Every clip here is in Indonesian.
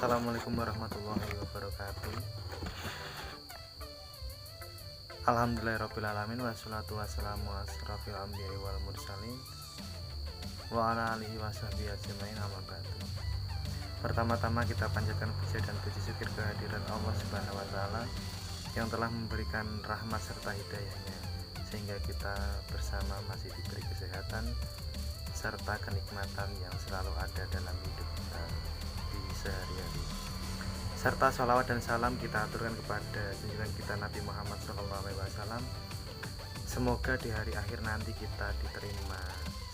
Assalamualaikum warahmatullahi wabarakatuh. Alhamdulillahirrabbilalamin. Wassalatu wassalamu asrafil anbiya'i wal mursalin wa ala alihi wa sahbihi ajmain, amma ba'du. Pertama-tama kita panjatkan puja dan puji syukur kehadirat Allah Subhanahu wa taala yang telah memberikan rahmat serta hidayahnya sehingga kita bersama masih diberi kesehatan serta kenikmatan yang selalu ada dalam hidup kita di sehari-hari. Serta sholawat dan salam kita aturkan kepada junjungan kita Nabi Muhammad SAW. Semoga di hari akhir nanti kita diterima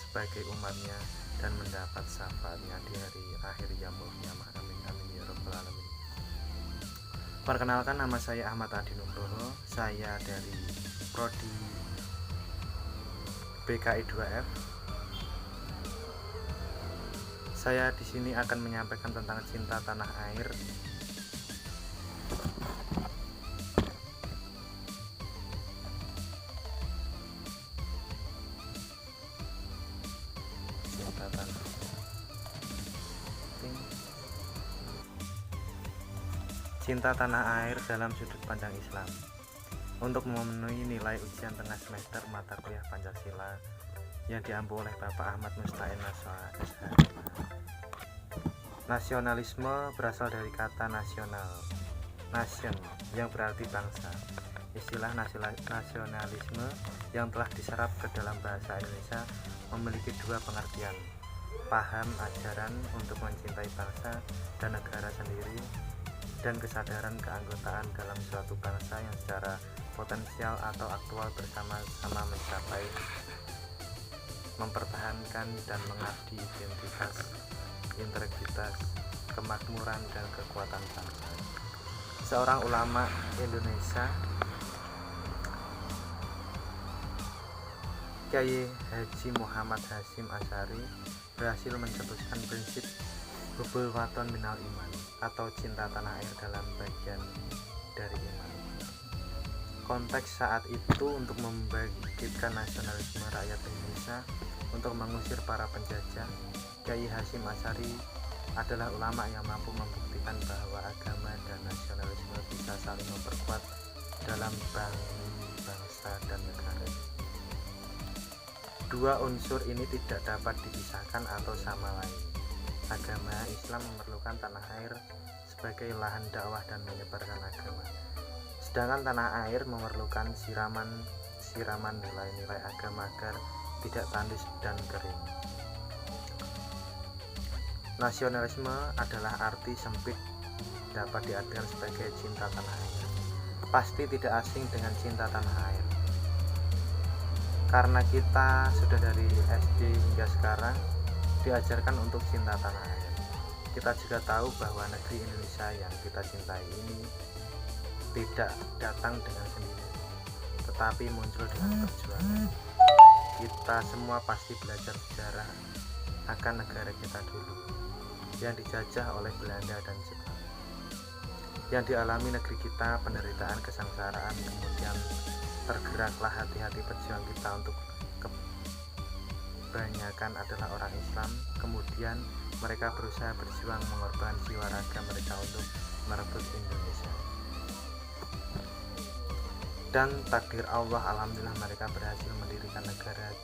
sebagai umatnya dan mendapat syafaatnya di hari akhir yaumul qiyamah. Amin amin ya rabbal alamin. Perkenalkan, nama saya Ahmad Adi Nugroho. Saya dari Prodi BKI 2F. Saya di sini akan menyampaikan tentang cinta tanah air. Cinta tanah air dalam sudut pandang Islam. Untuk memenuhi nilai ujian tengah semester mata kuliah Pancasila yang diampu oleh Bapak Ahmad Musta'in SH. Nasionalisme berasal dari kata nasional, nation, yang berarti bangsa. Istilah nasionalisme yang telah diserap ke dalam bahasa Indonesia memiliki dua pengertian: paham ajaran untuk mencintai bangsa dan negara sendiri, dan kesadaran keanggotaan dalam suatu bangsa yang secara potensial atau aktual bersama-sama mencapai, mempertahankan dan mengabdi identitas, integritas, kemakmuran dan kekuatan bangsa. Seorang ulama Indonesia, Kyai Haji Muhammad Hasyim Asy'ari, berhasil mencetuskan prinsip hubul waton minal iman atau cinta tanah air dalam bagian dari iman. Konteks saat itu untuk membangkitkan nasionalisme rakyat Indonesia untuk mengusir para penjajah. Kyai Hasyim Asy'ari adalah ulama yang mampu membuktikan bahwa agama dan nasionalisme bisa saling memperkuat dalam bangsa dan negara. Dua unsur ini tidak dapat dipisahkan atau sama lain. Agama Islam memerlukan tanah air sebagai lahan dakwah dan menyebarkan agama, sedangkan tanah air memerlukan siraman nilai-nilai agama agar tidak tandus dan kering. Nasionalisme adalah arti sempit dapat diartikan sebagai cinta tanah air. Pasti tidak asing dengan cinta tanah air, karena kita sudah dari SD hingga sekarang diajarkan untuk cinta tanah air. Kita juga tahu bahwa negeri Indonesia yang kita cintai ini tidak datang dengan sendiri, tetapi muncul dengan perjuangan. Kita semua pasti belajar sejarah akan negara kita dulu yang dijajah oleh Belanda dan Jepang, yang dialami negeri kita penderitaan kesengsaraan, kemudian tergeraklah hati-hati pejuang kita untuk kebanyakan adalah orang Islam. Kemudian mereka berusaha berjuang mengorbankan jiwa raga mereka untuk merebut Indonesia, dan takdir Allah, alhamdulillah mereka berhasil mendirikan negara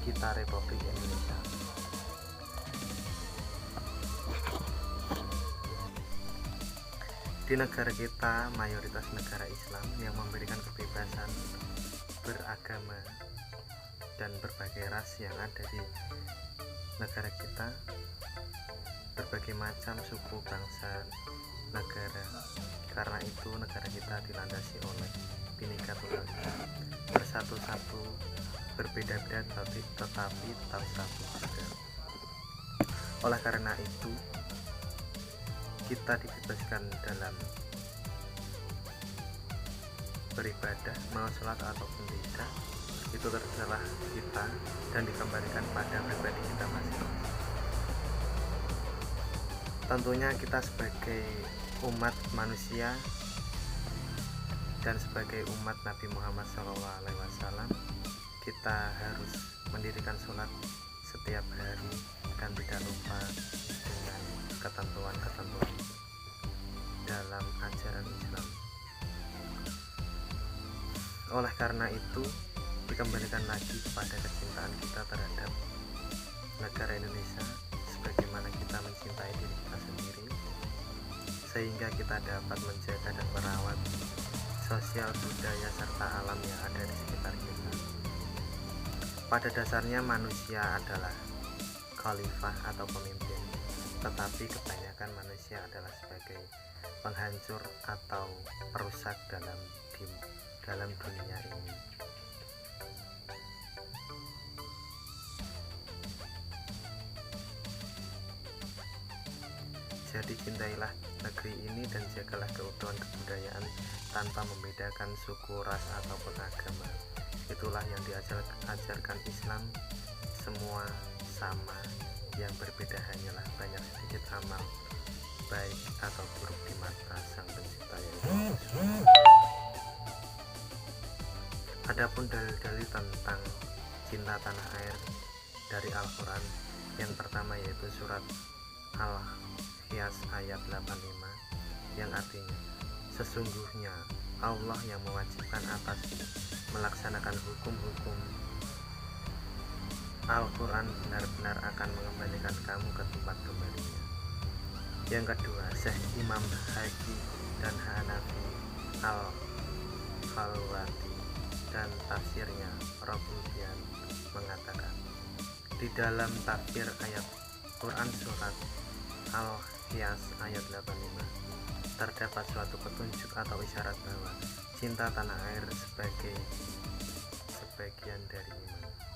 kita, Republik Indonesia. Di negara kita mayoritas negara Islam yang memberikan kebebasan beragama dan berbagai ras yang ada di negara kita, berbagai macam suku, bangsa, negara. Karena itu negara kita dilandasi oleh Bhinneka Tunggal Ika, bersatu-satu, berbeda-beda tetapi tetap satu juga. Oleh karena itu kita dibebaskan dalam beribadah, mau sholat ataupun tidak, itu terserah kita dan dikembalikan pada pribadi kita masing-masing. Tentunya kita sebagai umat manusia dan sebagai umat Nabi Muhammad SAW, kita harus mendirikan sholat setiap hari dan tidak lupa dengan ketentuan-ketentuan dalam ajaran Islam. Oleh karena itu, dikembalikan lagi kepada kecintaan kita terhadap negara Indonesia sebagaimana kita mencintai diri kita sendiri, sehingga kita dapat menjaga dan merawat sosial, budaya, serta alam yang ada di sekitar kita. Pada dasarnya manusia adalah khalifah atau pemimpin, tetapi kebanyakan manusia adalah sebagai penghancur atau perusak dalam dunia ini. Jadi cintailah negeri ini dan jagalah keutuhan kebudayaan tanpa membedakan suku, ras, ataupun agama. Itulah yang diajarkan Islam. Semua sama, yang berbeda hanyalah banyak sedikit amal baik atau buruk di mata Sang Pencipta yaitu Allah. Adapun dalil-dalil tentang cinta tanah air dari Al-Quran, yang pertama yaitu surat Al-Qiyas ayat 85, yang artinya sesungguhnya Allah yang mewajibkan atasmu melaksanakan hukum-hukum Al-Quran benar-benar akan mengembalikan kamu ke tempat kembalinya. Yang kedua, Syekh Imam Haqi dan Hanafi Al-Khalwati dan tafsirnya Rabubian mengatakan, di dalam tafsir ayat Quran surat Al-Qiyas ayat 85 terdapat suatu petunjuk atau isyarat bahwa cinta tanah air sebagai sebagian dari iman.